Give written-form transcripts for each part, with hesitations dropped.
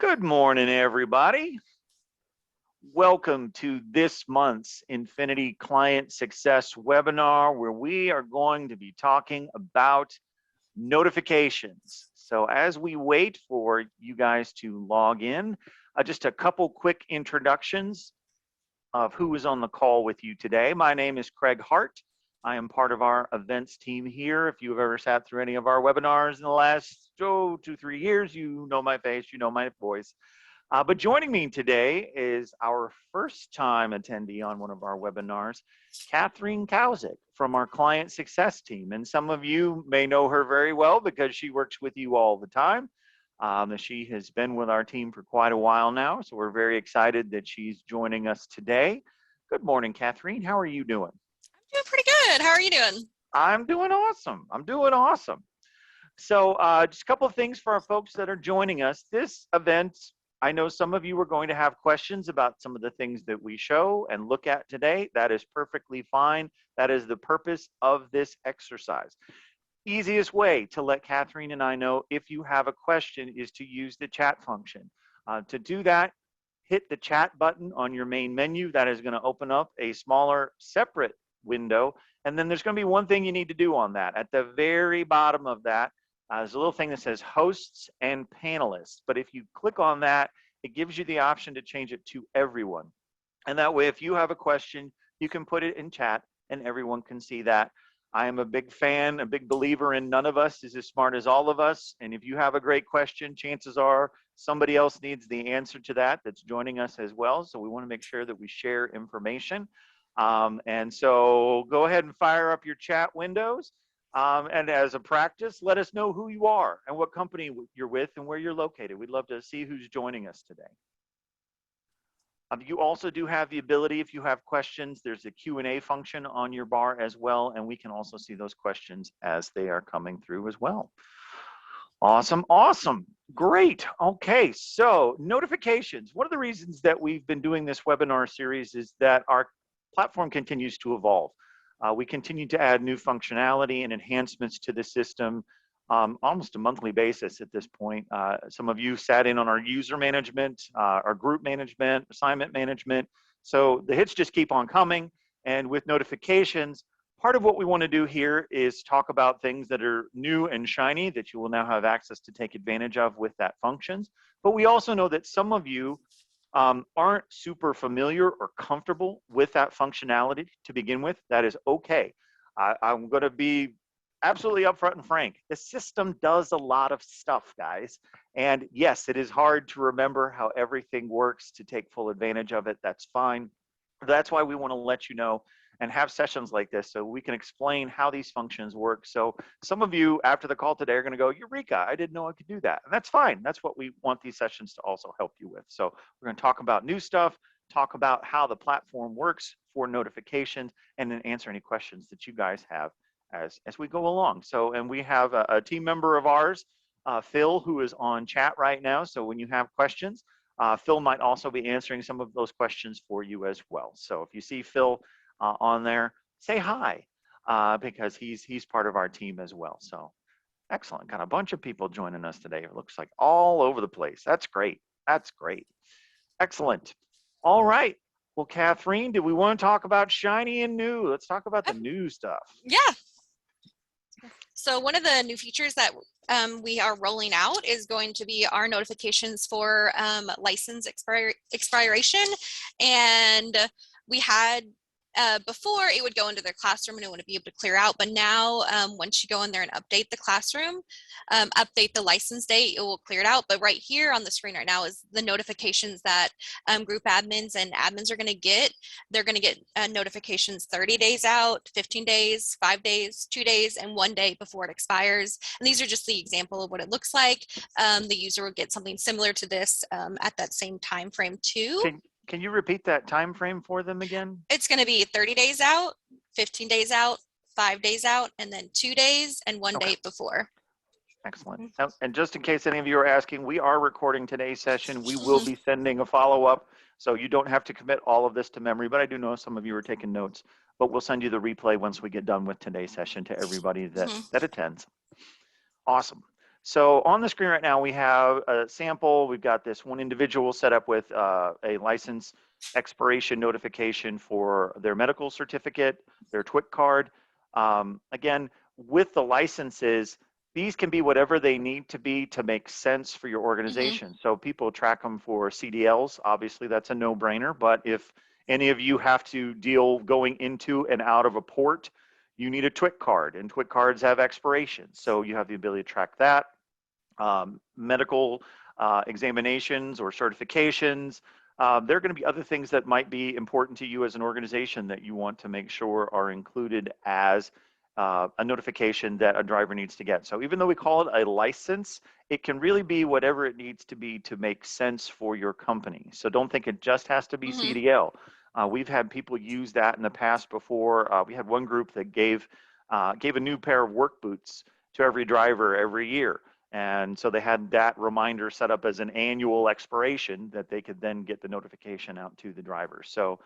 Good morning, everybody. Welcome to this month's Infinit-I Client Success webinar, where we are going to be talking about notifications. So as we wait for you guys to log in, just a couple quick introductions of who is on the call with you today. My name is Craig Hart. I am part of our events team here. If you've ever sat through any of our webinars in the last 2-3 years, you know my face, you know my voice. But joining me today is our first time attendee on one of our webinars, Catherine Kausick from our client success team. And some of you may know her very well because she works with you all the time. She has been with our team for quite a while now, so we're very excited that she's joining us today. Good morning, Catherine. How are you doing? I'm doing pretty good. How are you doing? I'm doing awesome. I'm doing awesome. So just a couple of things for our folks that are joining us. This event, I know some of you are going to have questions about some of the things that we show and look at today. That is perfectly fine. That is the purpose of this exercise. Easiest way to let Catherine and I know if you have a question is to use the chat function. To do that, hit the chat button on your main menu. That is going to open up a smaller separate window. And then there's going to be one thing you need to do on that. At the very bottom of that, there's a little thing that says hosts and panelists. But if you click on that, it gives you the option to change it to everyone. And that way, if you have a question, you can put it in chat and everyone can see that. I am a big fan, a big believer in none of us is as smart as all of us. And if you have a great question, chances are somebody else needs the answer to that that's joining us as well. So we want to make sure that we share information. And so go ahead and fire up your chat windows. And as a practice, let us know who you are and what company you're with and where you're located. We'd love to see who's joining us today. You also do have the ability, if you have questions, there's a Q&A function on your bar as well, and we can also see those questions as they are coming through as well. Awesome, awesome, great. Okay, so notifications. One of the reasons that we've been doing this webinar series is that our platform continues to evolve. We continue to add new functionality and enhancements to the system almost a monthly basis at this point. Some of you sat in on our user management, our group management, assignment management. So the hits just keep on coming. And with notifications, part of what we want to do here is talk about things that are new and shiny that you will now have access to take advantage of with that functions. But we also know that some of you aren't super familiar or comfortable with that functionality to begin with. That is okay. I'm going to be absolutely upfront and frank. The system does a lot of stuff, guys. And yes, it is hard to remember how everything works to take full advantage of it. That's fine. That's why we want to let you know and have sessions like this so we can explain how these functions work. So some of you after the call today are going to go, Eureka, I didn't know I could do that. And that's fine. That's what we want these sessions to also help you with. So we're going to talk about new stuff, talk about how the platform works for notifications, and then answer any questions that you guys have as we go along. So, and we have a team member of ours, Phil, who is on chat right now. So when you have questions, Phil might also be answering some of those questions for you as well. So if you see Phil on there, say hi, because he's part of our team as well. So excellent. Got a bunch of people joining us today. It looks like all over the place. That's great. That's great. Excellent. All right. Well, Catherine, do we want to talk about shiny and new? Let's talk about the new stuff. Yeah. So one of the new features that we are rolling out is going to be our notifications for license expiration. And we had before it would go into their classroom and it wouldn't be able to clear out, but now once you go in there and update the classroom, update the license date, it will clear it out. But right here on the screen right now is the notifications that group admins and admins are going to get. They're going to get notifications 30 days out, 15 days, 5 days, 2 days, and 1 day before it expires. And these are just the example of what it looks like. The user will get something similar to this at that same time frame too. Can you repeat that time frame for them again? It's going to be 30 days out, 15 days out, 5 days out, and then 2 days and 1 day before. Excellent. And just in case any of you are asking, we are recording today's session. We will be sending a follow-up, so you don't have to commit all of this to memory, but I do know some of you are taking notes, but we'll send you the replay once we get done with today's session to everybody that attends. Awesome. So on the screen right now, we have a sample. We've got this one individual set up with a license expiration notification for their medical certificate, their TWIC card. Again, with the licenses, these can be whatever they need to be to make sense for your Hmm. organization. So people track them for CDLs. Obviously, that's a no-brainer. But if any of you have to deal going into and out of a port, you need a TWIC card, and TWIC cards have expirations. So you have the ability to track that. Medical examinations or certifications. There are going to be other things that might be important to you as an organization that you want to make sure are included as a notification that a driver needs to get. So even though we call it a license, it can really be whatever it needs to be to make sense for your company. So don't think it just has to be Hmm. CDL. We've had people use that in the past before. We had one group that gave a new pair of work boots to every driver every year. And so they had that reminder set up as an annual expiration that they could then get the notification out to the driver. So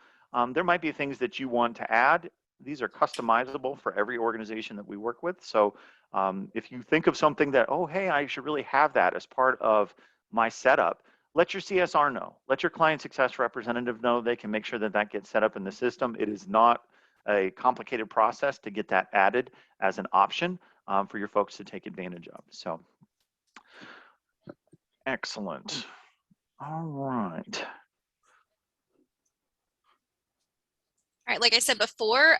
there might be things that you want to add. These are customizable for every organization that we work with. So if you think of something that, oh, hey, I should really have that as part of my setup, let your CSR know. Let your client success representative know. They can make sure that that gets set up in the system. It is not a complicated process to get that added as an option for your folks to take advantage of. So excellent. All right. All right, like I said before,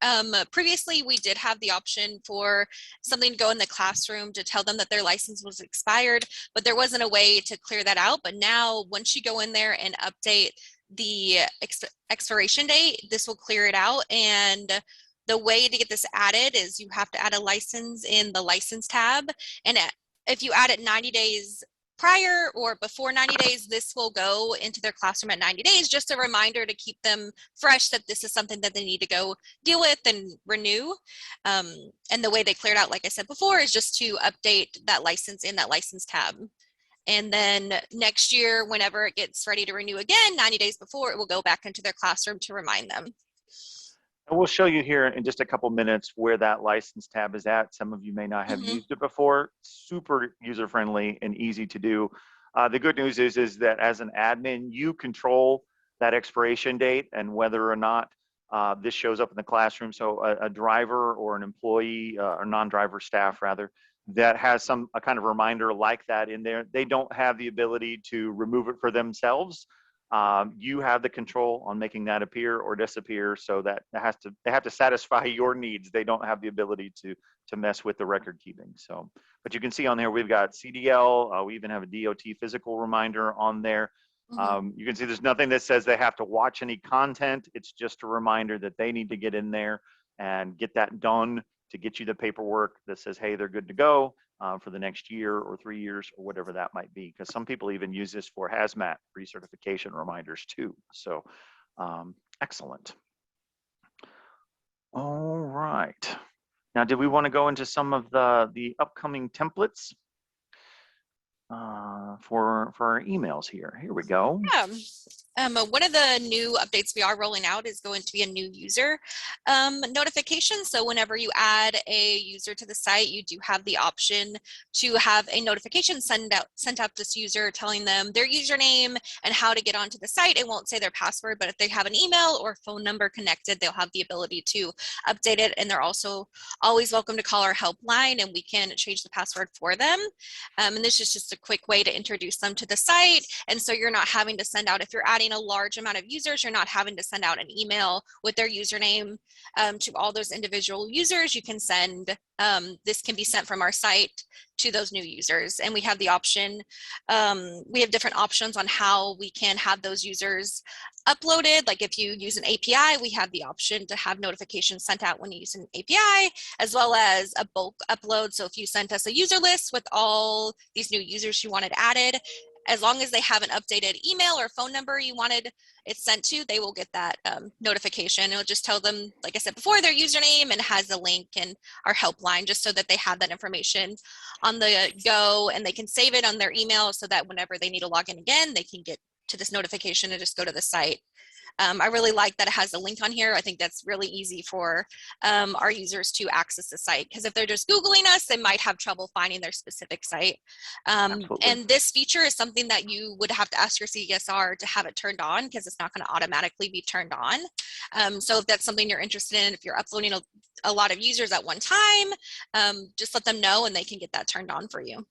previously we did have the option for something to go in the classroom to tell them that their license was expired, but there wasn't a way to clear that out. But now once you go in there and update the expiration date, this will clear it out. And the way to get this added is you have to add a license in the license tab. And if you add it 90 days prior or before 90 days, this will go into their classroom at 90 days, just a reminder to keep them fresh that this is something that they need to go deal with and renew. And the way they cleared out, like I said before, is just to update that license in that license tab. And then next year, whenever it gets ready to renew again, 90 days before, it will go back into their classroom to remind them. And we'll show you here in just a couple minutes where that license tab is at. Some of you may not have Mm-hmm. used it before. Super user-friendly and easy to do. The good news is that as an admin, you control that expiration date and whether or not this shows up in the classroom. So a driver or an employee or non-driver staff rather that has a kind of reminder like that in there, they don't have the ability to remove it for themselves. You have the control on making that appear or disappear, so that they have to satisfy your needs. They don't have the ability to mess with the record keeping. So, but you can see on there we've got CDL. We even have a DOT physical reminder on there. Mm-hmm. You can see there's nothing that says they have to watch any content. It's just a reminder that they need to get in there and get that done to get you the paperwork that says, hey, they're good to go for the next year or 3 years or whatever that might be. Because some people even use this for hazmat recertification reminders too. So excellent. All right. Now, did we want to go into some of the upcoming templates for our emails here? Here we go. Yeah. One of the new updates we are rolling out is going to be a new user notification. So whenever you add a user to the site, you do have the option to have a notification sent out to this user telling them their username and how to get onto the site. It won't say their password, but if they have an email or phone number connected, they'll have the ability to update it. And they're also always welcome to call our helpline and we can change the password for them. And this is just a quick way to introduce them to the site. And so you're not having to send out, if you're adding a large amount of users, you're not having to send out an email with their username to all those individual users. You can send, this can be sent from our site to those new users. And we have the option, we have different options on how we can have those users uploaded. Like if you use an API, we have the option to have notifications sent out when you use an API, as well as a bulk upload. So if you sent us a user list with all these new users you wanted added, as long as they have an updated email or phone number you wanted it sent to, they will get that notification. It'll just tell them, like I said before, their username and has a link and our helpline, just so that they have that information on the go and they can save it on their email so that whenever they need to log in again, they can get to this notification and just go to the site. I really like that it has a link on here. I think that's really easy for our users to access the site, because if they're just Googling us, they might have trouble finding their specific site. Absolutely. And this feature is something that you would have to ask your CSR to have it turned on, because it's not going to automatically be turned on. So if that's something you're interested in, if you're uploading a lot of users at one time, just let them know and they can get that turned on for you.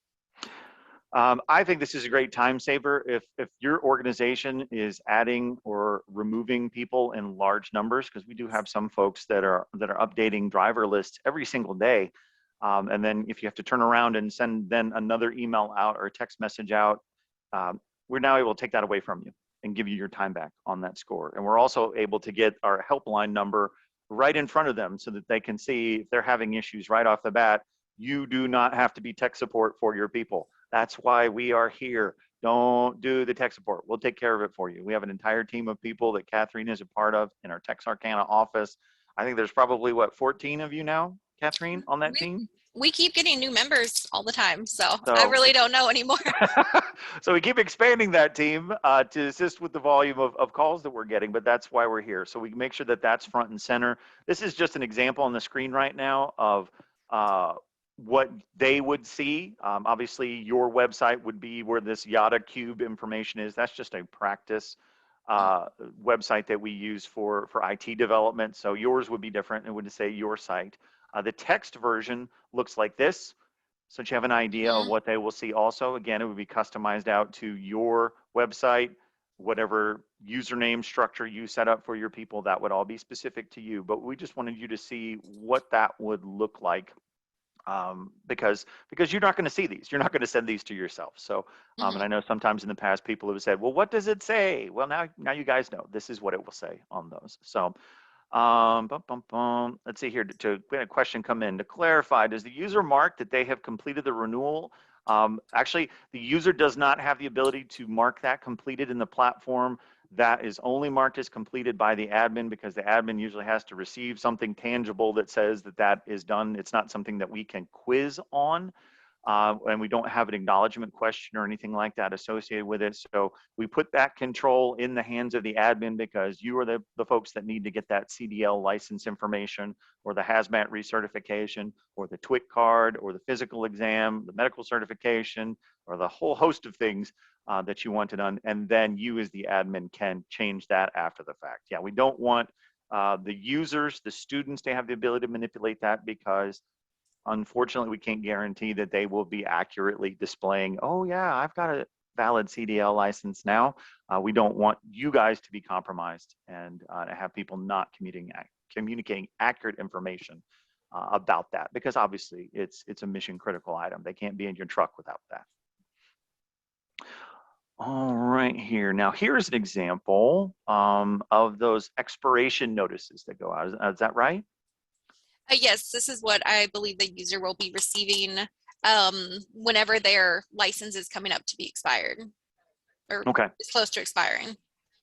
I think this is a great time saver. If your organization is adding or removing people in large numbers, because we do have some folks that are updating driver lists every single day, and then if you have to turn around and send then another email out or a text message out, we're now able to take that away from you and give you your time back on that score. And we're also able to get our helpline number right in front of them so that they can see if they're having issues right off the bat. You do not have to be tech support for your people. That's why we are here. Don't do the tech support. We'll take care of it for you. We have an entire team of people that Catherine is a part of in our Texarkana office. I think there's probably, what, 14 of you now, Catherine, on that team? We keep getting new members all the time, so I So, really don't know anymore. so we keep expanding that team to assist with the volume of calls that we're getting, but that's why we're here. So we make sure that that's front and center. This is just an example on the screen right now of what they would see. Obviously, your website would be where this Yada Cube information is. That's just a practice website that we use for IT development. So yours would be different. It would say your site. The text version looks like this. So that you have an idea of what they will see also. Again, it would be customized out to your website, whatever username structure you set up for your people, that would all be specific to you. But we just wanted you to see what that would look like, because you're not going to see these. You're not going to send these to yourself. So, and I know sometimes in the past people have said, well, what does it say? Well, now you guys know this is what it will say on those. So let's see here, to get a question come in. To clarify, does the user mark that they have completed the renewal? Actually, the user does not have the ability to mark that completed in the platform. That is only marked as completed by the admin, because the admin usually has to receive something tangible that says that that is done. It's not something that we can quiz on. And we don't have an acknowledgement question or anything like that associated with it. So we put that control in the hands of the admin, because you are the folks that need to get that CDL license information, or the hazmat recertification, or the TWIC card, or the physical exam, the medical certification, or the whole host of things that you want it done. And then you as the admin can change that after the fact. Yeah, we don't want the users, the students, to have the ability to manipulate that, because unfortunately, we can't guarantee that they will be accurately displaying, oh yeah, I've got a valid CDL license now. We don't want you guys to be compromised and have people not communicating accurate information about that, because obviously it's a mission critical item. They can't be in your truck without that. All right, here. Now, here's an example of those expiration notices that go out. Is that right? Yes, this is what I believe the user will be receiving whenever their license is coming up to be expired, or Okay. is close to expiring.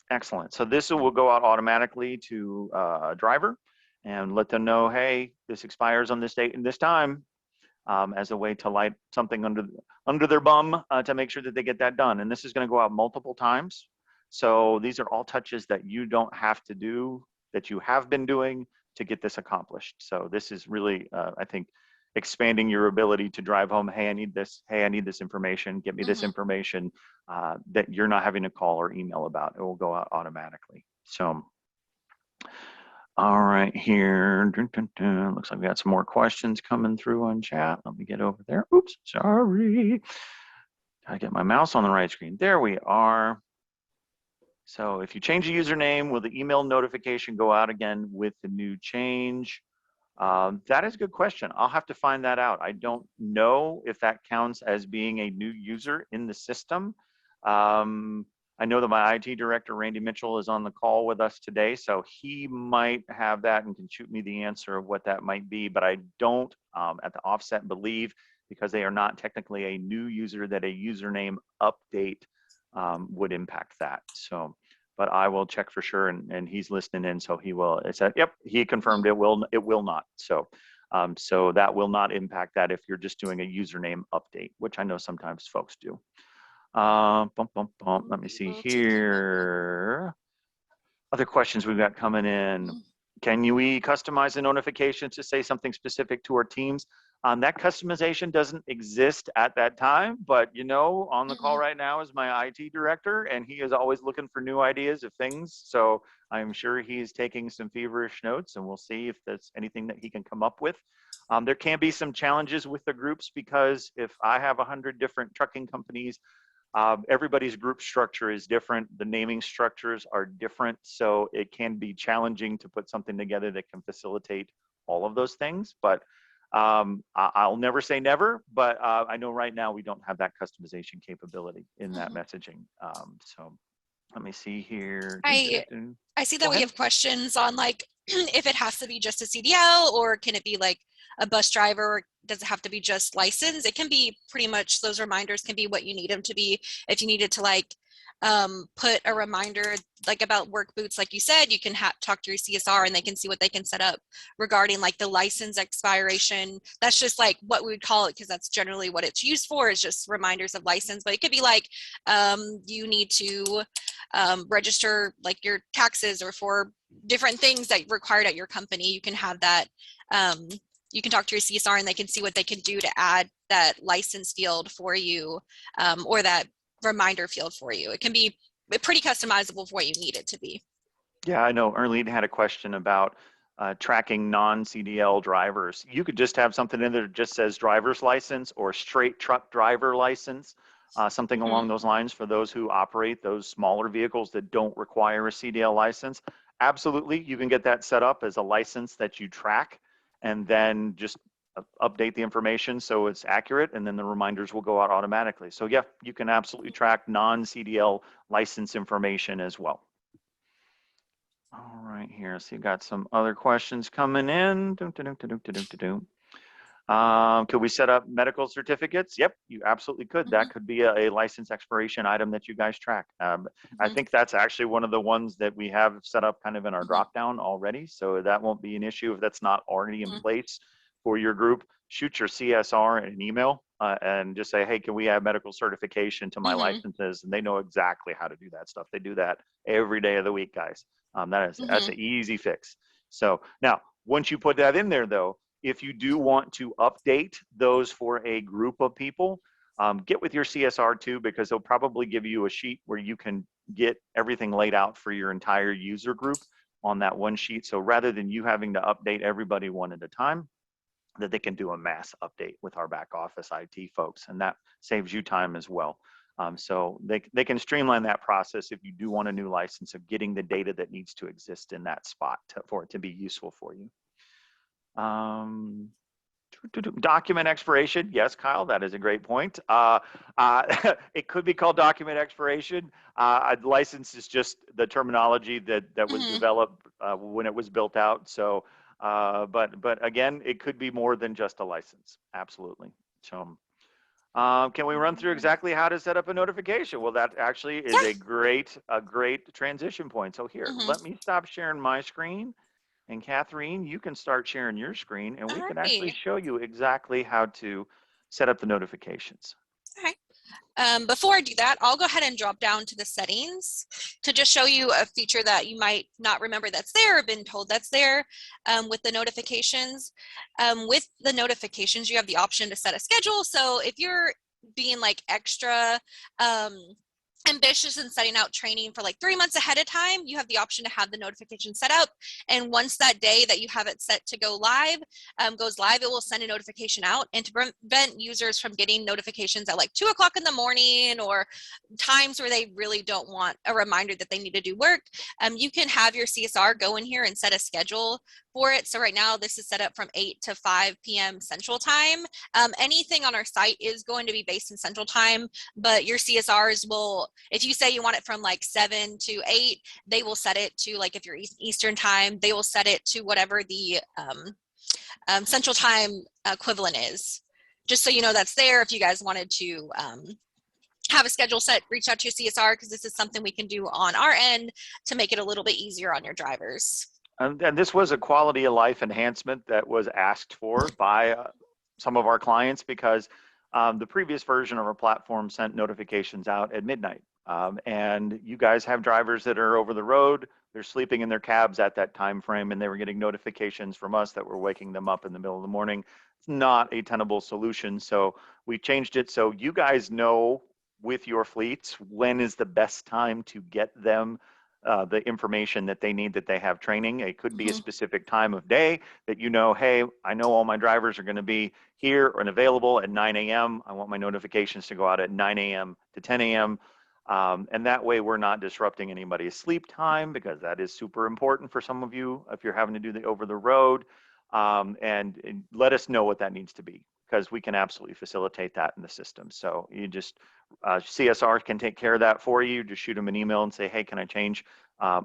Excellent. So this will go out automatically to a driver and let them know, hey, this expires on this date and this time, as a way to light something under their bum to make sure that they get that done. And this is going to go out multiple times. So these are all touches that you don't have to do, that you have been doing to get this accomplished. So this is really, I think, expanding your ability to drive home, hey, I need this, hey, I need this information, get me this information, that you're not having to call or email about. It will go out automatically. So, all right, here, looks like we got some more questions coming through on chat. Let me get over there. Oops, sorry. Gotta get my mouse on the right screen. There we are. So if you change the username, will the email notification go out again with the new change? That is a good question. I'll have to find that out. I don't know if that counts as being a new user in the system. I know that my IT director, Randy Mitchell, is on the call with us today, so he might have that and can shoot me the answer of what that might be, but I don't at the offset believe, because they are not technically a new user, that a username update would impact that. So, but I will check for sure, and he's listening in, so he will. It said, yep, he confirmed it will not. So, so that will not impact that if you're just doing a username update, which I know sometimes folks do. Let me see here. Other questions we've got coming in. Can we customize the notifications to say something specific to our teams? That customization doesn't exist at that time, but on the call right now is my IT director, and he is always looking for new ideas of things. So I'm sure he's taking some feverish notes, and we'll see if there's anything that he can come up with. There can be some challenges with the groups because if I have 100 different trucking companies, everybody's group structure is different. The naming structures are different. So it can be challenging to put something together that can facilitate all of those things. But I'll never say never, but I know right now we don't have that customization capability in that messaging. So let me see here. I see Go that we ahead. have questions on like if it has to be just a CDL or can it be like a bus driver, or does it have to be just license? It can be pretty much, those reminders can be what you need them to be. If you needed to like put a reminder like about work boots, like you said, you can talk to your CSR and they can see what they can set up regarding like the license expiration. That's just like what we would call it, because that's generally what it's used for, is just reminders of license. But it could be like you need to register like your taxes or for different things that required at your company. You can have that. You can talk to your CSR and they can see what they can do to add that license field for you, or that reminder field for you. It can be pretty customizable for what you need it to be. Yeah, I know Erlene had a question about tracking non-CDL drivers. You could just have something in there that just says driver's license or straight truck driver license, something along those lines for those who operate those smaller vehicles that don't require a CDL license. Absolutely, you can get that set up as a license that you track and then just update the information so it's accurate, and then the reminders will go out automatically. So yeah, you can absolutely track non-CDL license information as well. All right, here. So you got some other questions coming in. Could we set up medical certificates? Yep, you absolutely could. That could be a license expiration item that you guys track. I think that's actually one of the ones that we have set up kind of in our drop down already. So that won't be an issue if that's not already in place for your group. Shoot your CSR an email and just say, hey, can we add medical certification to my licenses? And they know exactly how to do that stuff. They do that every day of the week, guys. That's an easy fix. So now, once you put that in there, though, if you do want to update those for a group of people, get with your CSR too, because they'll probably give you a sheet where you can get everything laid out for your entire user group on that one sheet. So rather than you having to update everybody one at a time, that they can do a mass update with our back office IT folks, and that saves you time as well. So they can streamline that process if you do want a new license of getting the data that needs to exist in that spot for it to be useful for you. Document expiration. Yes, Kyle, that is a great point. It could be called document expiration. License is just the terminology that was developed when it was built out. So, but again, it could be more than just a license. Absolutely. So, can we run through exactly how to set up a notification? Well, that actually is a great transition point. So here, let me stop sharing my screen. And Catherine, you can start sharing your screen and we can actually show you exactly how to set up the notifications. Okay. Before I do that, I'll go ahead and drop down to the settings to just show you a feature that you might not remember that's there or been told that's there with the notifications. With the notifications, you have the option to set a schedule. So if you're being like extra ambitious in setting out training for like 3 months ahead of time, you have the option to have the notification set up. And once that day that you have it set to go live goes live, it will send a notification out. And to prevent users from getting notifications at like 2 o'clock in the morning or times where they really don't want a reminder that they need to do work, you can have your CSR go in here and set a schedule for it. So right now this is set up from 8 to 5 p.m. Central Time. Anything on our site is going to be based in Central Time, but your CSRs will, if you say you want it from like 7 to 8, they will set it to, like if you're Eastern Time, they will set it to whatever the Central Time equivalent is. Just so you know that's there. If you guys wanted to have a schedule set, reach out to your CSR, because this is something we can do on our end to make it a little bit easier on your drivers. And this was a quality of life enhancement that was asked for by some of our clients because the previous version of our platform sent notifications out at midnight. And you guys have drivers that are over the road they're sleeping in their cabs at that time frame, and they were getting notifications from us that were waking them up in the middle of the morning. It's not a tenable solution. So we changed it so you guys know with your fleets when is the best time to get them the information that they need, that they have training. It could be a specific time of day that you know, hey, I know all my drivers are going to be here and available at 9 a.m. I want my notifications to go out at 9 a.m. to 10 a.m. And that way we're not disrupting anybody's sleep time, because that is super important for some of you if you're having to do the over the road. And let us know what that needs to be, because we can absolutely facilitate that in the system. So you just, CSR can take care of that for you. Just shoot them an email and say, hey, can I change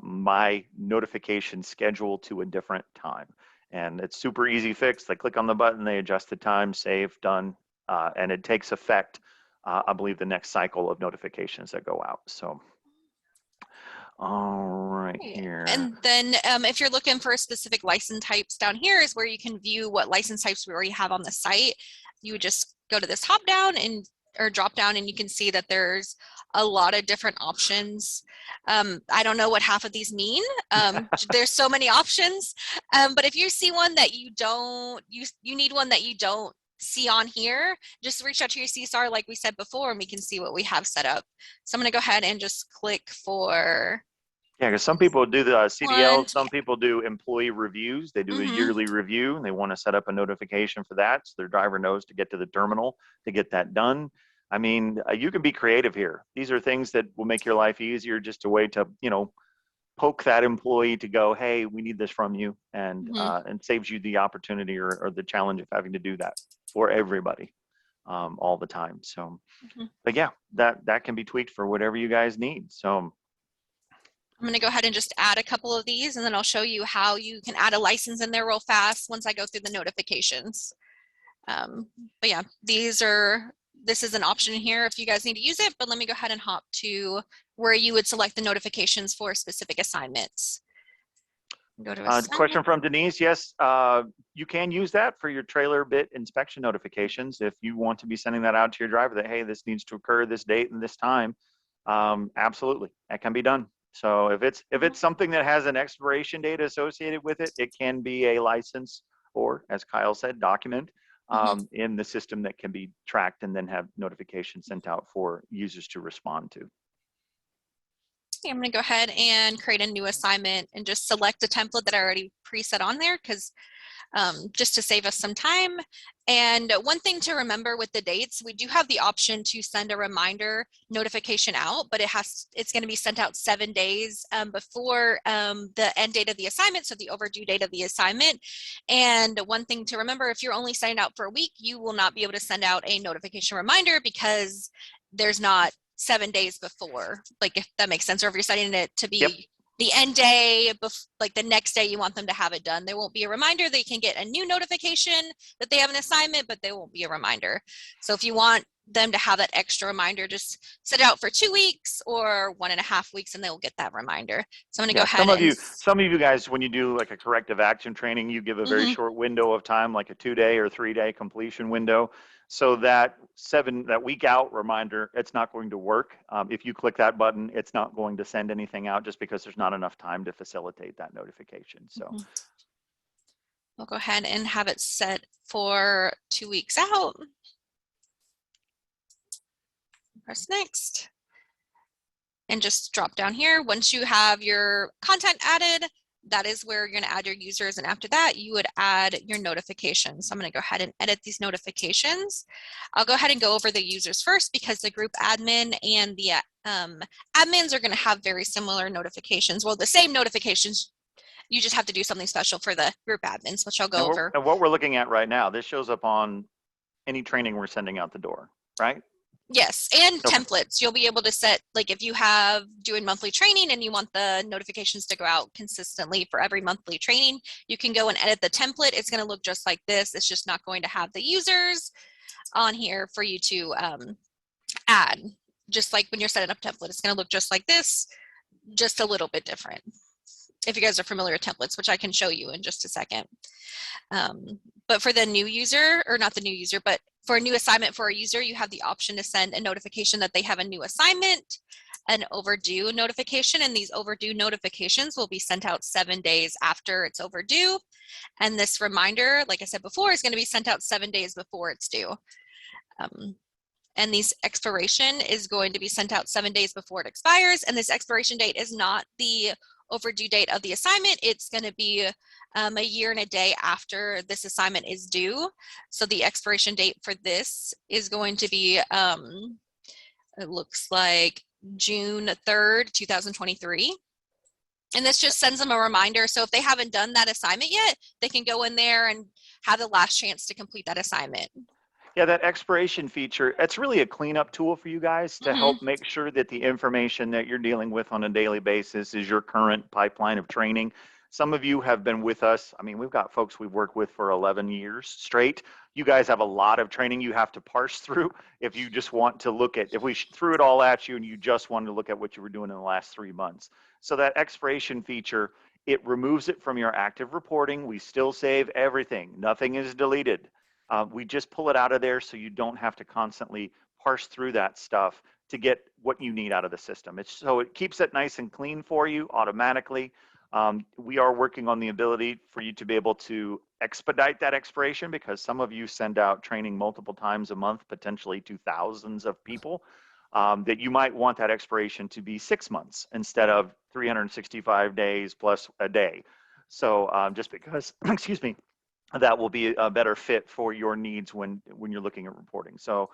my notification schedule to a different time? And it's super easy fix. They click on the button, they adjust the time, save, done, and it takes effect, I believe, the next cycle of notifications that go out. So, all right, here. And then if you're looking for specific license types, down here is where you can view what license types we already have on the site. You would just go to this hop down and or drop down, and you can see that there's a lot of different options. I don't know what half of these mean. There's so many options, but if you see one that you don't, you need one that you don't see on here, just reach out to your CSR like we said before, and we can see what we have set up. So I'm going to go ahead and just click for. Yeah, because some people do the CDL, some people do employee reviews. They do a yearly review, and they want to set up a notification for that so their driver knows to get to the terminal to get that done. I mean, you can be creative here. These are things that will make your life easier, just a way to, you know, poke that employee to go, hey, we need this from you, and saves you the opportunity or the challenge of having to do that for everybody all the time. So, but yeah, that can be tweaked for whatever you guys need. So I'm going to go ahead and just add a couple of these, and then I'll show you how you can add a license in there real fast once I go through the notifications. But yeah, this is an option here if you guys need to use it, but let me go ahead and hop to where you would select the notifications for specific assignments. Go to assignment. Question from Denise. Yes, you can use that for your trailer bit inspection notifications. If you want to be sending that out to your driver that, hey, this needs to occur this date and this time, absolutely, that can be done. So if it's something that has an expiration date associated with it, it can be a license, or as Kyle said, document in the system that can be tracked and then have notifications sent out for users to respond to. Okay, I'm going to go ahead and create a new assignment and just select a template that I already preset on there, because just to save us some time. And one thing to remember with the dates, we do have the option to send a reminder notification out, but it's going to be sent out 7 days before the end date of the assignment, so the overdue date of the assignment. And one thing to remember, if you're only sending out for a week, you will not be able to send out a notification reminder, because there's not 7 days before, like, if that makes sense, or if you're setting it to be the end day, like the next day you want them to have it done. There won't be a reminder. They can get a new notification that they have an assignment, but there won't be a reminder. So if you want them to have that extra reminder, just set it out for 2 weeks or 1.5 weeks, and they'll get that reminder. So I'm gonna go ahead. Some of you guys, when you do like a corrective action training, you give a very short window of time, like a 2-day or 3-day completion window. So that week out reminder, it's not going to work. If you click that button, it's not going to send anything out, just because there's not enough time to facilitate that notification. So I'll go ahead and have it set for 2 weeks out. Press next. And just drop down here. Once you have your content added, that is where you're going to add your users. And after that, you would add your notifications. So I'm going to go ahead and edit these notifications. I'll go ahead and go over the users first, because the group admin and the admins are going to have very similar notifications. Well, the same notifications. You just have to do something special for the group admins, which I'll go over. And what we're looking at right now, this shows up on any training we're sending out the door, right? Yes, and templates. You'll be able to set, like, if you have doing monthly training and you want the notifications to go out consistently for every monthly training, you can go and edit the template. It's going to look just like this. It's just not going to have the users on here for you to add. Just like when you're setting up template, it's going to look just like this, just a little bit different. If you guys are familiar with templates, which I can show you in just a second. But for the new user, or not the new user, but for a new assignment for a user, you have the option to send a notification that they have a new assignment. an overdue notification, and these overdue notifications will be sent out 7 days after it's overdue. And this reminder, like I said before, is going to be sent out 7 days before it's due. And this expiration is going to be sent out 7 days before it expires. And this expiration date is not the overdue date of the assignment. It's going to be a year and a day after this assignment is due. So the expiration date for this is going to be, it looks like June 3rd, 2023. And this just sends them a reminder. So if they haven't done that assignment yet, they can go in there and have the last chance to complete that assignment. Yeah, that expiration feature, it's really a cleanup tool for you guys to help make sure that the information that you're dealing with on a daily basis is your current pipeline of training. Some of you have been with us. I mean, we've got folks we've worked with for 11 years straight. You guys have a lot of training you have to parse through if you just want to look at, if we threw it all at you and you just wanted to look at what you were doing in the last 3 months. So that expiration feature, it removes it from your active reporting. We still save everything. Nothing is deleted. We just pull it out of there so you don't have to constantly parse through that stuff to get what you need out of the system. So it keeps it nice and clean for you automatically. We are working on the ability for you to be able to expedite that expiration, because some of you send out training multiple times a month, potentially to thousands of people, that you might want that expiration to be 6 months instead of 365 days plus a day. So just because, excuse me, that will be a better fit for your needs when you're looking at reporting. So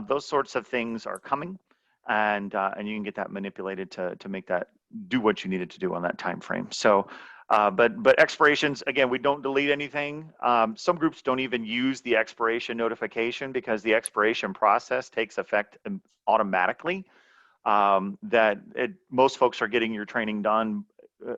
those sorts of things are coming, and you can get that manipulated to make that do what you needed to do on that time frame. So, but expirations, again, we don't delete anything. Some groups don't even use the expiration notification because the expiration process takes effect automatically. Most folks are getting your training done.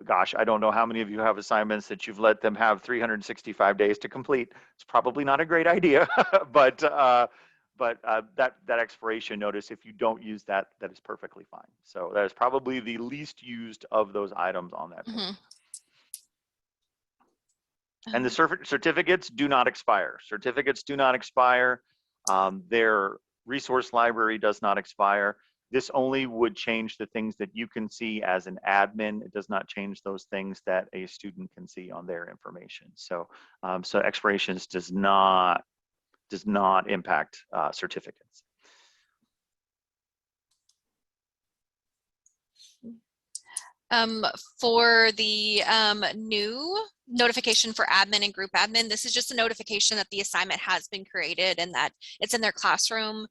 Gosh, I don't know how many of you have assignments that you've let them have 365 days to complete. It's probably not a great idea, but that expiration notice, if you don't use that, that is perfectly fine. So that is probably the least used of those items on that page. And the certificates do not expire. Certificates do not expire. Their resource library does not expire. This only would change the things that you can see as an admin. It does not change those things that a student can see on their information. So, so expirations does not impact certificates. For the new notification for admin and group admin, this is just a notification that the assignment has been created and that it's in their classroom.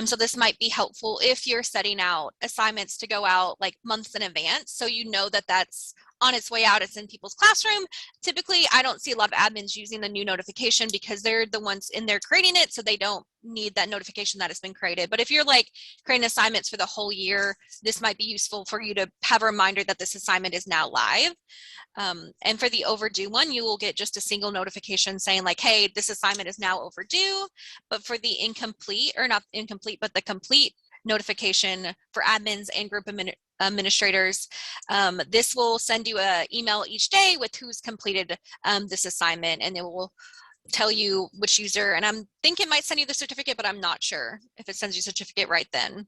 So this might be helpful if you're setting out assignments to go out like months in advance, so you know that that's on its way out, it's in people's classroom. Typically, I don't see a lot of admins using the new notification because they're the ones in there creating it, so they don't need that notification that has been created. But if you're like creating assignments for the whole year, this might be useful for you to have a reminder that this assignment is now live. And for the overdue one, you will get just a single notification saying like, hey, this assignment is now overdue. But for the incomplete, or not incomplete, but the complete notification for admins and group administrators, this will send you an email each day with who's completed this assignment, and it will tell you which user, and I think it might send you the certificate, but I'm not sure if it sends you a certificate right then.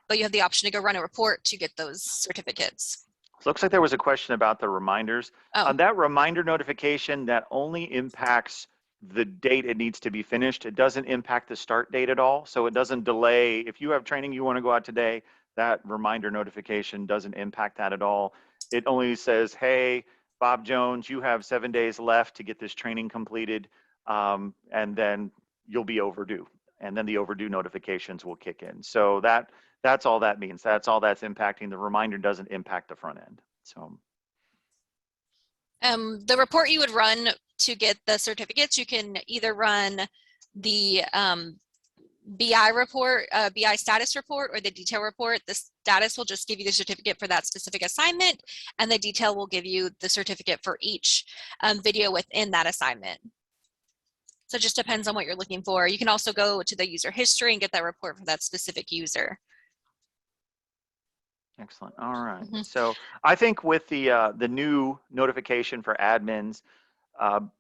But you have the option to go run a report to get those certificates. Looks like there was a question about the reminders. On that reminder notification, that only impacts the date it needs to be finished. It doesn't impact the start date at all. So it doesn't delay. If you have training you want to go out today, that reminder notification doesn't impact that at all. It only says, hey, Bob Jones, you have 7 days left to get this training completed, and then you'll be overdue. And then the overdue notifications will kick in. So that's all that means. That's all that's impacting. The reminder doesn't impact the front end. So the report you would run to get the certificates, you can either run the BI report, BI status report, or the detail report. The status will just give you the certificate for that specific assignment, and the detail will give you the certificate for each video within that assignment. So it just depends on what you're looking for. You can also go to the user history and get that report for that specific user. Excellent. All right. So I think with the new notification for admins,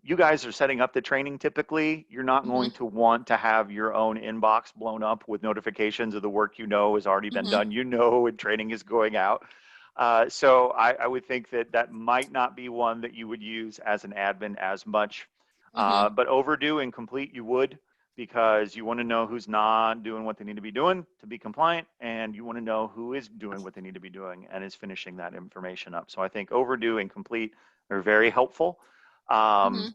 you guys are setting up the training typically. You're not Hmm. going to want to have your own inbox blown up with notifications of the work you know has already been Hmm. done. You know when training is going out. So I would think that that might not be one that you would use as an admin as much. Hmm. But overdue and complete you would, because you want to know who's not doing what they need to be doing to be compliant, and you want to know who is doing what they need to be doing and is finishing that information up. So I think overdue and complete are very helpful. Um, Hmm.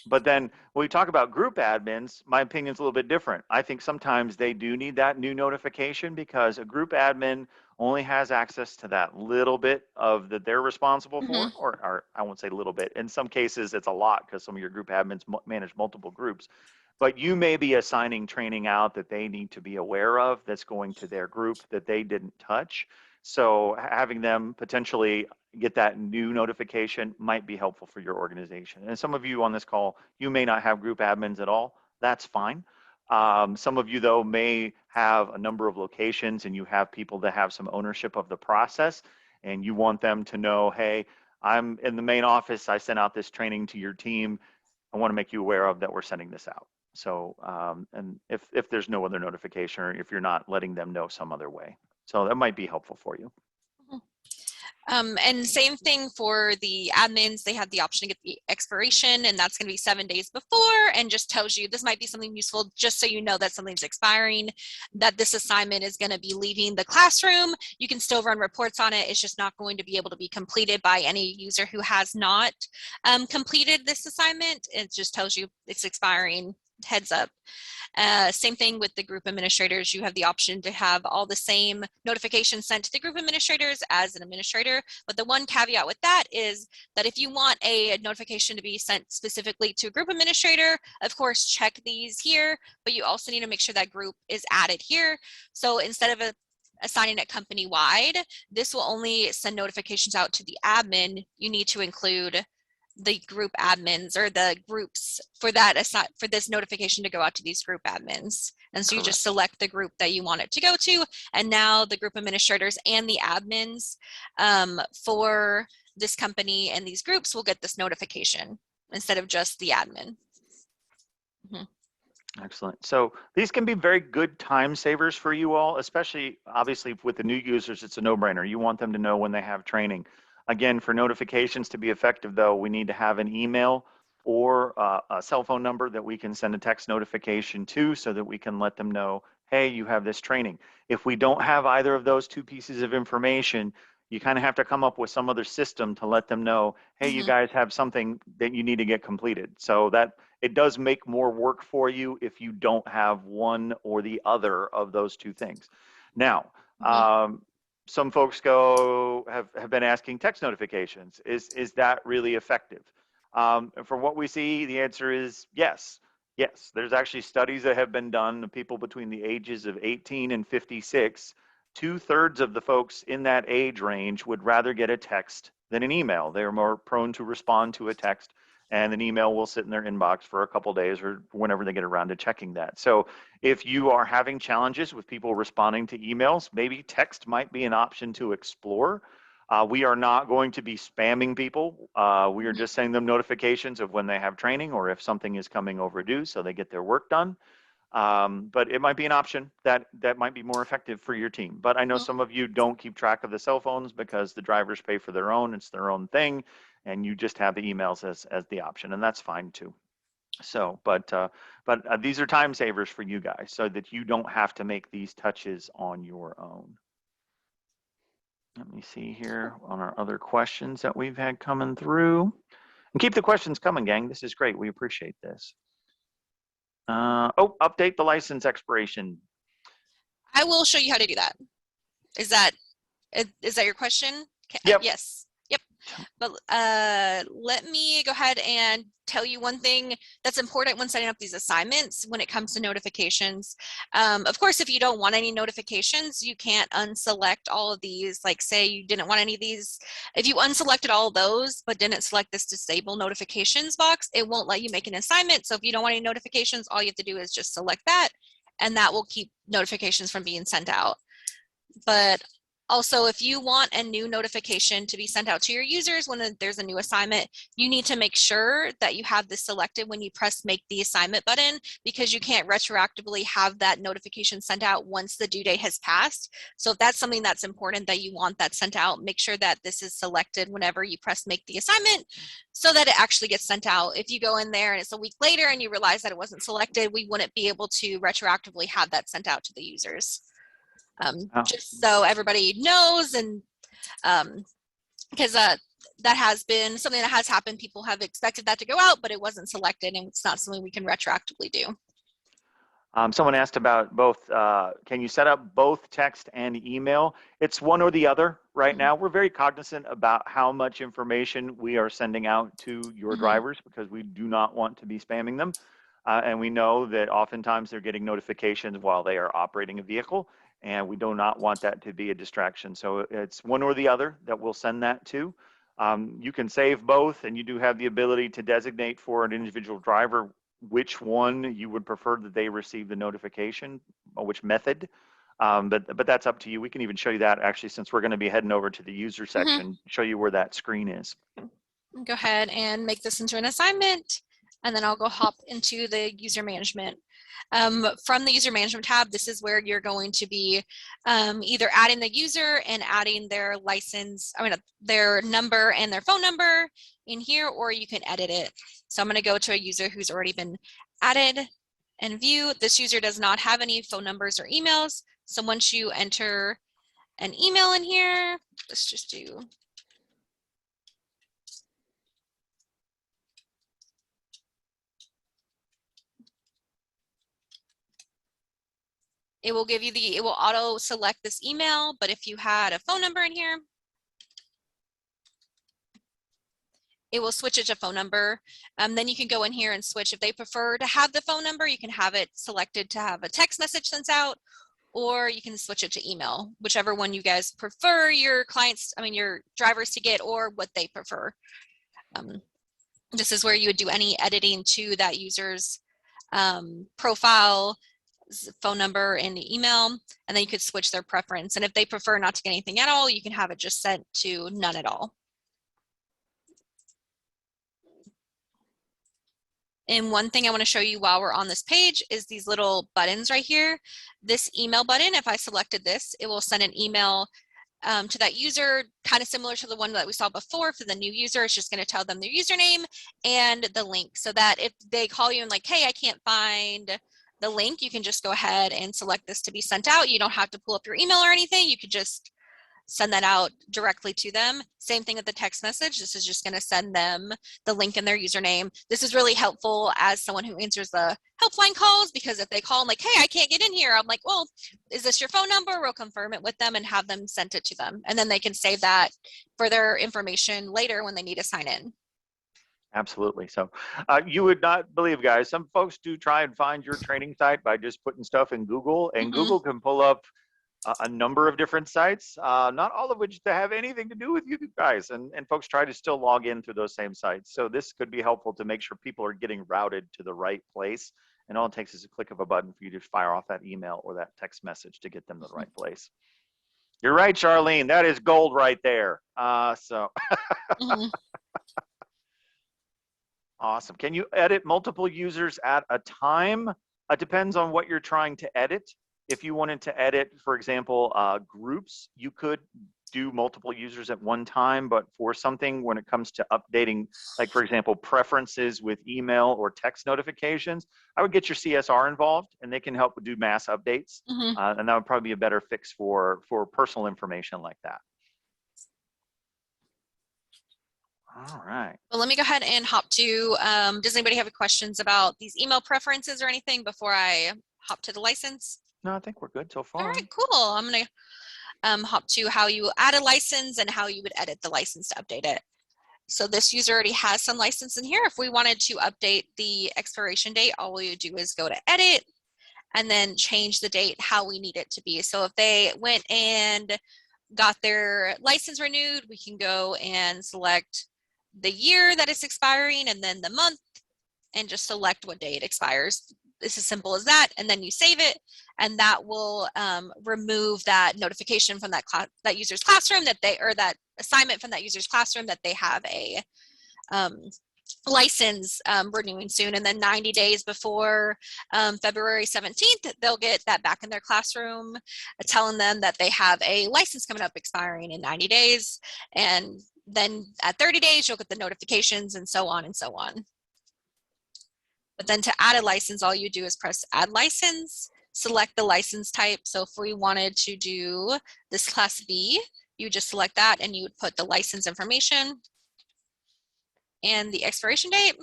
but then when we talk about group admins, my opinion is a little bit different. I think sometimes they do need that new notification because a group admin only has access to that little bit of that they're responsible Hmm. for, or I won't say little bit. In some cases, it's a lot because some of your group admins manage multiple groups. But you may be assigning training out that they need to be aware of that's going to their group that they didn't touch. So having them potentially get that new notification might be helpful for your organization. And some of you on this call, you may not have group admins at all. That's fine. Some of you, though, may have a number of locations and you have people that have some ownership of the process and you want them to know, hey, I'm in the main office. I sent out this training to your team. I want to make you aware of that we're sending this out. So, and if there's no other notification or if you're not letting them know some other way. So that might be helpful for you. And same thing for the admins, they have the option to get the expiration, and that's going to be 7 days before, and just tells you this might be something useful just so you know that something's expiring, that this assignment is going to be leaving the classroom. You can still run reports on it. It's just not going to be able to be completed by any user who has not completed this assignment. It just tells you it's expiring, heads up. Same thing with the group administrators. You have the option to have all the same notifications sent to the group administrators as an administrator. But the one caveat with that is that if you want a notification to be sent specifically to a group administrator, of course, check these here, but you also need to make sure that group is added here. So instead of assigning it company wide, this will only send notifications out to the admin. You need to include the group admins or the groups for that for this notification to go out to these group admins. And so you just Correct. select the group that you want it to go to. And now the group administrators and the admins for this company and these groups will get this notification instead of just the admin. Mhm. Excellent. So these can be very good time savers for you all, especially obviously with the new users, it's a no-brainer. You want them to know when they have training. Again, for notifications to be effective though, we need to have an email or a cell phone number that we can send a text notification to so that we can let them know, hey, you have this training. If we don't have either of those two pieces of information, you kind of have to come up with some other system to let them know, hey, you Mhm. guys have something that you need to get completed. So that it does make more work for you if you don't have one or the other of those two things. Now, Mhm. some folks have been asking text notifications. Is that really effective? From what we see, the answer is yes. Yes, there's actually studies that have been done of people between the ages of 18 and 56. Two-thirds of the folks in that age range would rather get a text than an email. They're more prone to respond to a text, and an email will sit in their inbox for a couple days or whenever they get around to checking that. So if you are having challenges with people responding to emails, maybe text might be an option to explore. We are not going to be spamming people. We are Mhm. just sending them notifications of when they have training or if something is coming overdue so they get their work done. But it might be an option that might be more effective for your team. But I know Mhm. some of you don't keep track of the cell phones because the drivers pay for their own. It's their own thing, and you just have the emails as the option, and that's fine too. So, but these are time savers for you guys, so that you don't have to make these touches on your own. Let me see here on our other questions that we've had coming through. And keep the questions coming, gang. This is great. We appreciate this. Oh, update the license expiration. I will show you how to do that. Is that is that your question? Yep. Yes. Yep. But let me go ahead and tell you one thing that's important when setting up these assignments when it comes to notifications. Of course, if you don't want any notifications, you can't unselect all of these. Like say you didn't want any of these. If you unselected all of those, but didn't select this disable notifications box, it won't let you make an assignment. So if you don't want any notifications, all you have to do is just select that, and that will keep notifications from being sent out. But Also, if you want a new notification to be sent out to your users when there's a new assignment, you need to make sure that you have this selected when you press make the assignment button, because you can't retroactively have that notification sent out once the due date has passed. So if that's something that's important that you want that sent out, make sure that this is selected whenever you press make the assignment so that it actually gets sent out. If you go in there and it's a week later and you realize that it wasn't selected, we wouldn't be able to retroactively have that sent out to the users. Just so everybody knows, and because that has been something that has happened. People have expected that to go out, but it wasn't selected, and it's not something we can retroactively do. Someone asked about both. Can you set up both text and email? It's one or the other right now. We're very cognizant about how much information we are sending out to your drivers, because we do not want to be spamming them. And we know that oftentimes they're getting notifications while they are operating a vehicle, and we do not want that to be a distraction. So it's one or the other that we'll send that to. You can save both, and you do have the ability to designate for an individual driver which one you would prefer that they receive the notification, or which method. But that's up to you. We can even show you that, actually, since we're going to be heading over to the user section, show you where that screen is. Go ahead and make this into an assignment, and then I'll go hop into the user management. From the user management tab, this is where you're going to be either adding the user and adding their license, their number and their phone number in here, or you can edit it. So I'm going to go to a user who's already been added and view. This user does not have any phone numbers or emails. So once you enter an email in here, let's just do it will give you it will auto select this email, but if you had a phone number in here, it will switch it to phone number. Then you can go in here and switch. If they prefer to have the phone number, you can have it selected to have a text message sent out, or you can switch it to email, whichever one you guys prefer your clients, your drivers to get, or what they prefer. This is where you would do any editing to that user's profile, phone number, and email, and then you could switch their preference. And if they prefer not to get anything at all, you can have it just sent to none at all. And one thing I want to show you while we're on this page is these little buttons right here. This email button, if I selected this, it will send an email to that user, kind of similar to the one that we saw before. For the new user, it's just going to tell them their username and the link, so that if they call you and like, hey, I can't find the link, you can just go ahead and select this to be sent out. You don't have to pull up your email or anything. You could just send that out directly to them. Same thing with the text message. This is just going to send them the link and their username. This is really helpful as someone who answers the helpline calls, because if they call and like, hey, I can't get in here, I'm like, well, is this your phone number? We'll confirm it with them and have them send it to them. And then they can save that for their information later when they need to sign in. Absolutely. So you would not believe, guys, some folks do try and find your training site by just putting stuff in Google, and Google can pull up a number of different sites, not all of which to have anything to do with you guys. And folks try to still log in through those same sites. So this could be helpful to make sure people are getting routed to the right place. And all it takes is a click of a button for you to fire off that email or that text message to get them to the right place. You're right, Charlene. That is gold right there. Awesome. Can you edit multiple users at a time? It depends on what you're trying to edit. If you wanted to edit, for example, groups, you could do multiple users at one time, but for something when it comes to updating, like for example, preferences with email or text notifications, I would get your CSR involved, and they can help do mass updates. And that would probably be a better fix for personal information like that. All right. Well, let me go ahead and hop to, does anybody have any questions about these email preferences or anything before I hop to the license? No, I think we're good so far. All right, cool. I'm going to hop to how you add a license and how you would edit the license to update it. So this user already has some license in here. If we wanted to update the expiration date, all we would do is go to edit and then change the date how we need it to be. So if they went and got their license renewed, we can go and select the year that it's expiring and then the month, and just select what day it expires. it's as simple as that. And then you save it, and that will remove that notification from that user's classroom or that assignment from that user's classroom that they have a license renewing soon. And then 90 days before February 17th, they'll get that back in their classroom, telling them that they have a license coming up expiring in 90 days. And then at 30 days, you'll get the notifications, and so on and so on. But then to add a license, all you do is press add license, select the license type. So if we wanted to do this class B, you just select that, and you would put the license information and the expiration date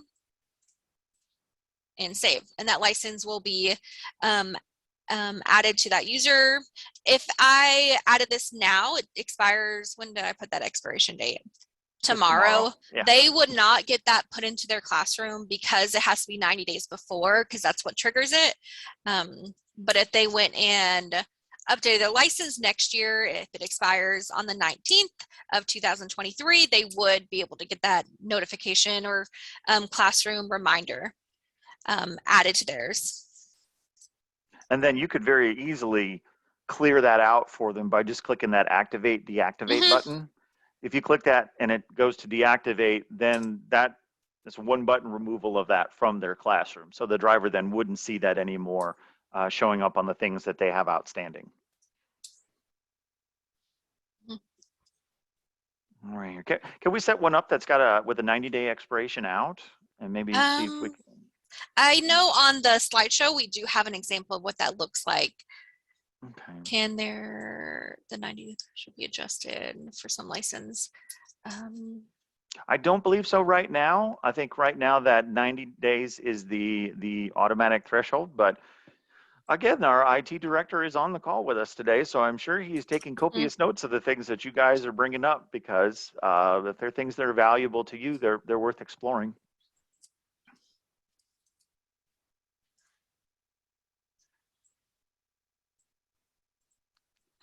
and save. And that license will be added to that user. If I added this now, it expires, when did I put that expiration date? Tomorrow. Yeah. They would not get that put into their classroom because it has to be 90 days before, because that's what triggers it. But if they went and updated their license next year, if it expires on the 19th of 2023, they would be able to get that notification or classroom reminder added to theirs. And then you could very easily clear that out for them by just clicking that activate, deactivate button. If you click that and it goes to deactivate, then that's one button removal of that from their classroom. So the driver then wouldn't see that anymore showing up on the things that they have outstanding. All right. Okay. Can we set one up that's got with a 90-day expiration out, and maybe see if we can? I know on the slideshow we do have an example of what that looks like. Okay. The 90 should be adjusted for some license. I don't believe so right now. I think right now that 90 days is the automatic threshold, but again, our IT director is on the call with us today, so I'm sure he's taking copious notes of the things that you guys are bringing up, because if they're things that are valuable to you, they're worth exploring.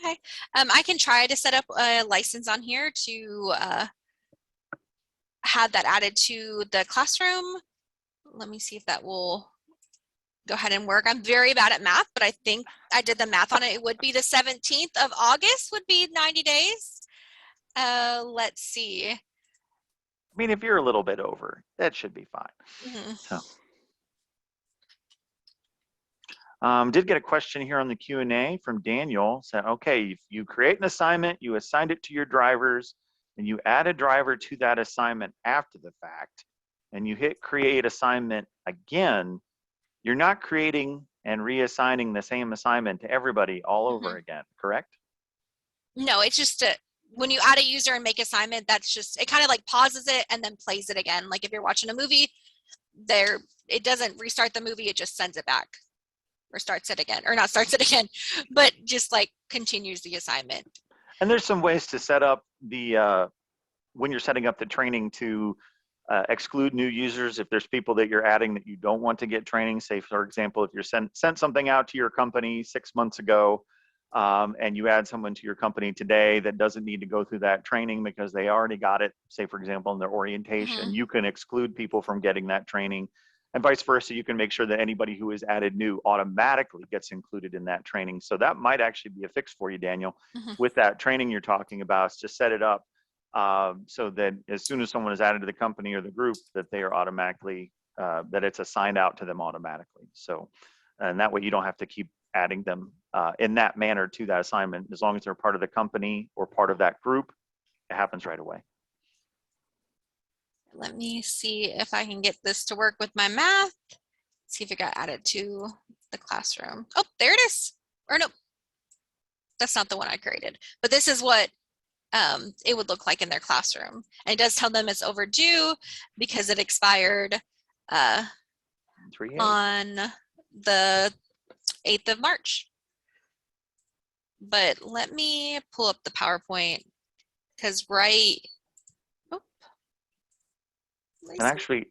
Okay, I can try to set up a license on here to have that added to the classroom. Let me see if that will go ahead and work. I'm very bad at math, but I think I did the math on it. It would be the 17th of August would be 90 days. Let's see. I mean, if you're a little bit over, that should be fine. So. Did get a question here on the Q&A from Daniel. Said, okay, if you create an assignment, you assigned it to your drivers, and you add a driver to that assignment after the fact, and you hit create assignment again, you're not creating and reassigning the same assignment to everybody all over again, correct? No, it's just when you add a user and make assignment, that's just, it kind of like pauses it and then plays it again. Like if you're watching a movie, it doesn't restart the movie, it just sends it back. Or starts it again, or not starts it again, but just like continues the assignment. And there's some ways to set up when you're setting up the training to exclude new users if there's people that you're adding that you don't want to get training. Say, for example, if you're sent something out to your company 6 months ago, and you add someone to your company today that doesn't need to go through that training because they already got it, say, for example, in their orientation, you can exclude people from getting that training. And vice versa, you can make sure that anybody who is added new automatically gets included in that training. So that might actually be a fix for you, Daniel, with that training you're talking about. Just set it up so that as soon as someone is added to the company or the group, that they are automatically, that it's assigned out to them automatically. So, and that way you don't have to keep adding them in that manner to that assignment. As long as they're part of the company or part of that group, it happens right away. Let me see if I can get this to work with my math. See if it got added to the classroom. Oh, there it is. Or no, that's not the one I created. But this is what it would look like in their classroom. And it does tell them it's overdue because it expired on the 8th of March. But let me pull up the PowerPoint, because and actually,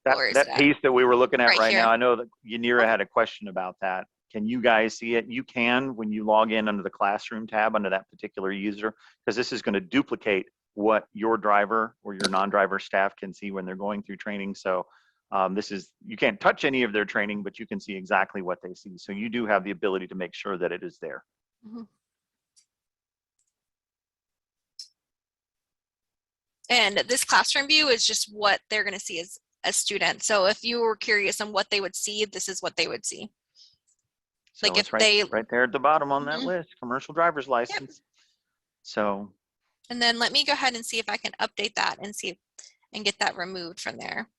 that piece that we were looking at right now, I know that Yanira had a question about that. Can you guys see it? You can when you log in under the classroom tab under that particular user, because this is going to duplicate what your driver or your non-driver staff can see when they're going through training. So You can't touch any of their training, but you can see exactly what they see. So you do have the ability to make sure that it is there. Mm-hmm. And this classroom view is just what they're going to see as a student. So if you were curious on what they would see, this is what they would see. So Like it's if they right there at the bottom on that Mhm. list, commercial driver's Yep. license. So, And then let me go ahead and see if I can update that and see and get that removed from there.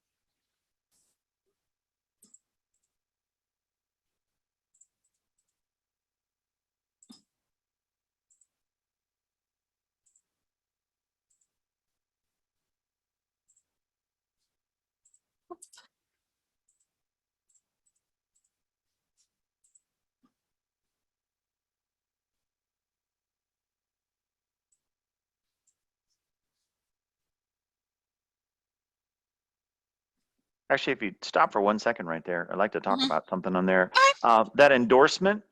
actually, if you stop for 1 second right there, I'd like to talk Mhm. about something on there. Okay. That endorsement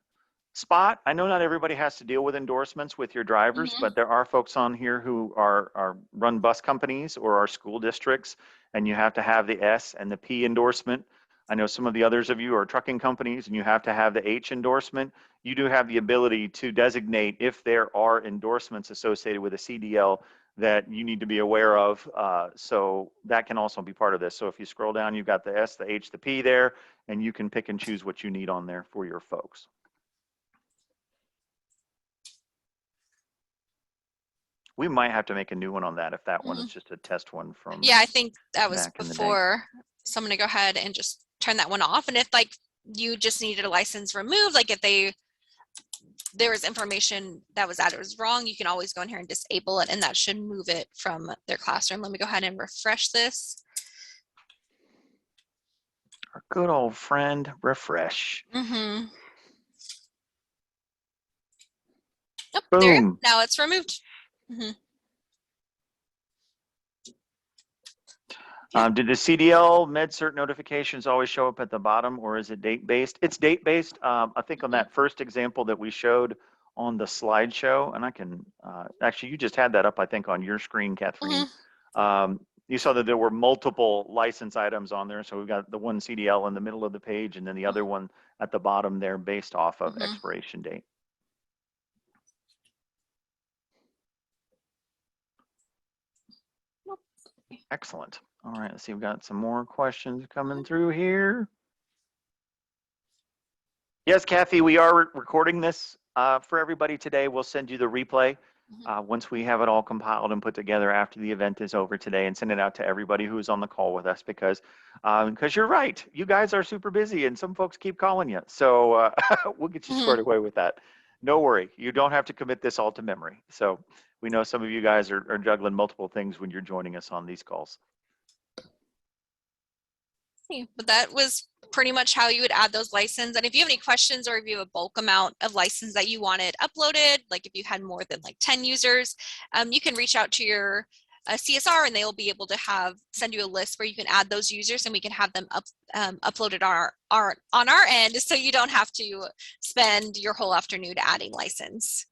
spot. I know not everybody has to deal with endorsements with your drivers, Mhm. but there are folks on here who are run bus companies or are school districts, and you have to have the S and the P endorsement. I know some of the others of you are trucking companies, and you have to have the H endorsement. You do have the ability to designate if there are endorsements associated with a CDL that you need to be aware of. So that can also be part of this. So if you scroll down, you've got the S, the H, the P there, and you can pick and choose what you need on there for your folks. We might have to make a new one on that if that one is Mhm. just a test one from Yeah, I think that was back in the day. before. So I'm going to go ahead and just turn that one off. And if like you just needed a license removed, like if there was information that was added was wrong, you can always go in here and disable it, and that should move it from their classroom. Let me go ahead and refresh this. Our good old friend, refresh. Mm-hmm. Yep, there you go. Boom. Now it's removed. Mm-hmm. Yeah. Did the CDL MedCert notifications always show up at the bottom, or is it date-based? It's date-based. I think on Mm-hmm. that first example that we showed on the slideshow, and I can, actually, you just had that up, I think, on your screen, Kathleen. Mm-hmm. You saw that there were multiple license items on there. So we've got the one CDL in the middle of the page, and then the other one at the bottom there based off of Mm-hmm. expiration date. Excellent. All right, let's see, we've got some more questions coming through here. Yes, Kathy, we are recording this for everybody today. We'll send you the replay once we have it all compiled and put together after the event is over today, and send it out to everybody who's on the call with us, because you're right. You guys are super busy and some folks keep calling you. So we'll get you Mm-hmm. squared away with that. No worry. You don't have to commit this all to memory. So we know some of you guys are juggling multiple things when you're joining us on these calls. But that was pretty much how you would add those licenses. And if you have any questions, or if you have a bulk amount of license that you wanted uploaded, like if you had more than like 10 users, you can reach out to your CSR, and they will be able to send you a list where you can add those users, and we can have them uploaded on our end, so you don't have to spend your whole afternoon adding license.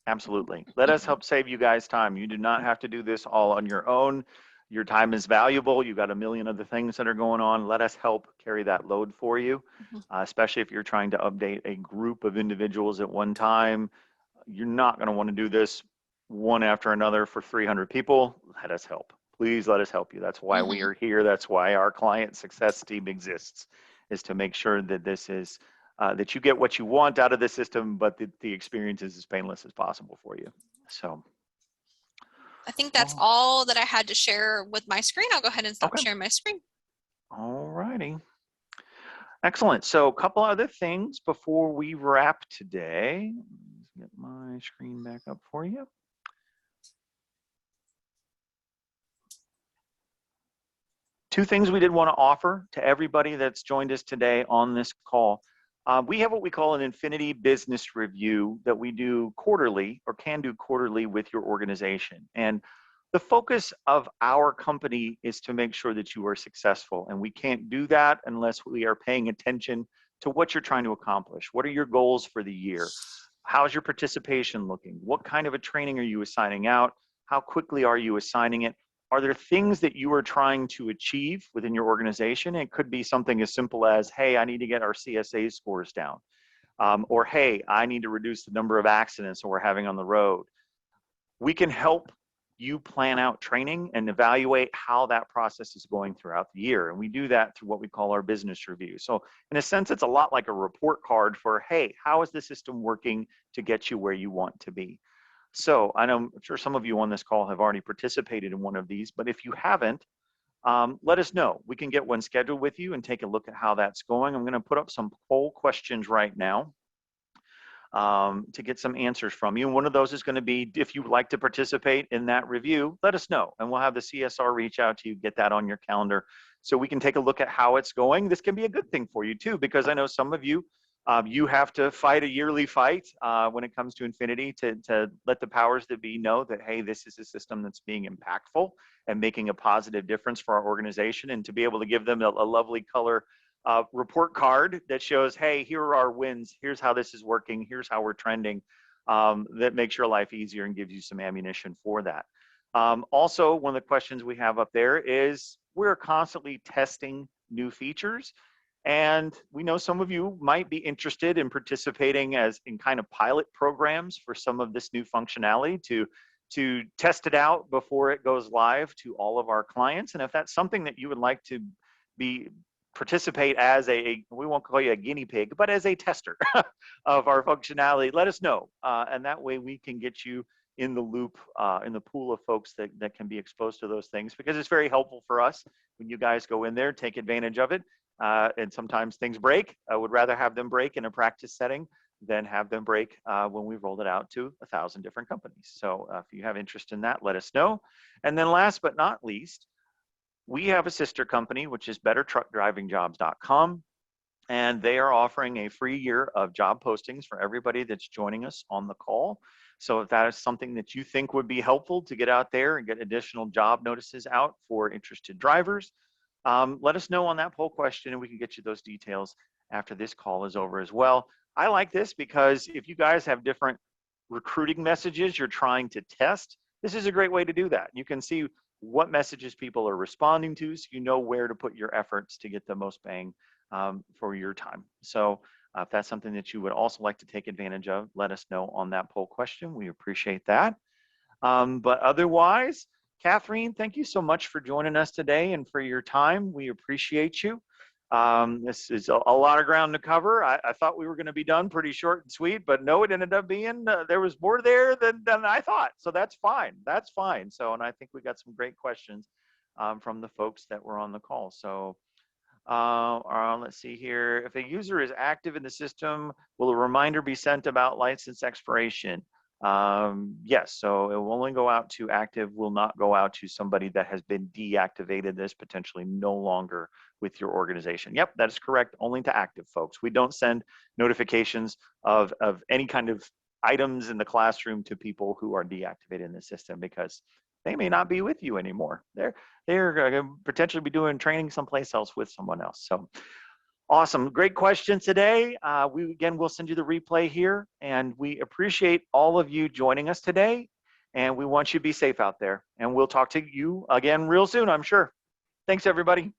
Absolutely. Let us help save you guys time. You do not have to do this all on your own. Your time is valuable. You've got a million other things that are going on. Let us help carry that load for you, especially if you're trying to update a group of individuals at one time. You're not going to want to do this one after another for 300 people. Let us help. Please let us help you. That's why we Mm-hmm. are here. That's why our client success team exists, is to make sure that this is that you get what you want out of the system, but the experience is as painless as possible for you. So, I think that's oh, all that I had to share with my screen. I'll go ahead and stop okay. sharing my screen. All righty. Excellent. So a couple other things before we wrap today. Let's get my screen back up for you. Two things we did want to offer to everybody that's joined us today on this call. We have what we call an Infinit-I business review that we do quarterly, or can do quarterly, with your organization. And the focus of our company is to make sure that you are successful. And we can't do that unless we are paying attention to what you're trying to accomplish. What are your goals for the year? How's your participation looking? What kind of a training are you assigning out? How quickly are you assigning it? are there things that you are trying to achieve within your organization? It could be something as simple as, hey, I need to get our CSA scores down. Or, hey, I need to reduce the number of accidents that we're having on the road. We can help you plan out training and evaluate how that process is going throughout the year. And we do that through what we call our business review. So in a sense, it's a lot like a report card for, hey, how is the system working to get you where you want to be? So I'm sure some of you on this call have already participated in one of these, but if you haven't, let us know. We can get one scheduled with you and take a look at how that's going. I'm going to put up some poll questions right now to get some answers from you. And one of those is going to be, if you'd like to participate in that review, let us know. And we'll have the CSR reach out to you, get that on your calendar so we can take a look at how it's going. This can be a good thing for you too, because I know some of you, you have to fight a yearly fight when it comes to Infinit-I to let the powers that be know that, hey, this is a system that's being impactful and making a positive difference for our organization, and to be able to give them a lovely color report card that shows, hey, here are our wins, here's how this is working, here's how we're trending, that makes your life easier and gives you some ammunition for that. Also, one of the questions we have up there is, we're constantly testing new features. And we know some of you might be interested in participating as in kind of pilot programs for some of this new functionality to test it out before it goes live to all of our clients. And if that's something that you would like to participate as we won't call you a guinea pig, but as a tester of our functionality, let us know. And that way we can get you in the loop, in the pool of folks that can be exposed to those things, because it's very helpful for us when you guys go in there, take advantage of it. And sometimes things break. I would rather have them break in a practice setting than have them break when we've rolled it out to 1,000 different companies. So if you have interest in that, let us know. And then last but not least, we have a sister company, which is bettertruckdrivingjobs.com. And they are offering a free year of job postings for everybody that's joining us on the call. So if that is something that you think would be helpful to get out there and get additional job notices out for interested drivers, let us know on that poll question and we can get you those details after this call is over as well. I like this because if you guys have different recruiting messages you're trying to test, this is a great way to do that. You can see what messages people are responding to, so you know where to put your efforts to get the most bang for your time. So if that's something that you would also like to take advantage of, let us know on that poll question. We appreciate that. But otherwise, Catherine, thank you so much for joining us today and for your time. We appreciate you. This is a lot of ground to cover. I thought we were going to be done pretty short and sweet, but no, it ended up being, there was more there than I thought. So that's fine. That's fine. So, and I think we got some great questions from the folks that were on the call. So let's see here. If a user is active in the system, will a reminder be sent about license expiration? Yes, so it will only go out to active, will not go out to somebody that has been deactivated, that's potentially no longer with your organization. Yep, that is correct, only to active folks. We don't send notifications of any kind of items in the classroom to people who are deactivated in the system, because they may not be with you anymore. They're going to potentially be doing training someplace else with someone else. So awesome, great question today. We'll send you the replay here, and we appreciate all of you joining us today, and we want you to be safe out there, and we'll talk to you again real soon, I'm sure. Thanks, everybody.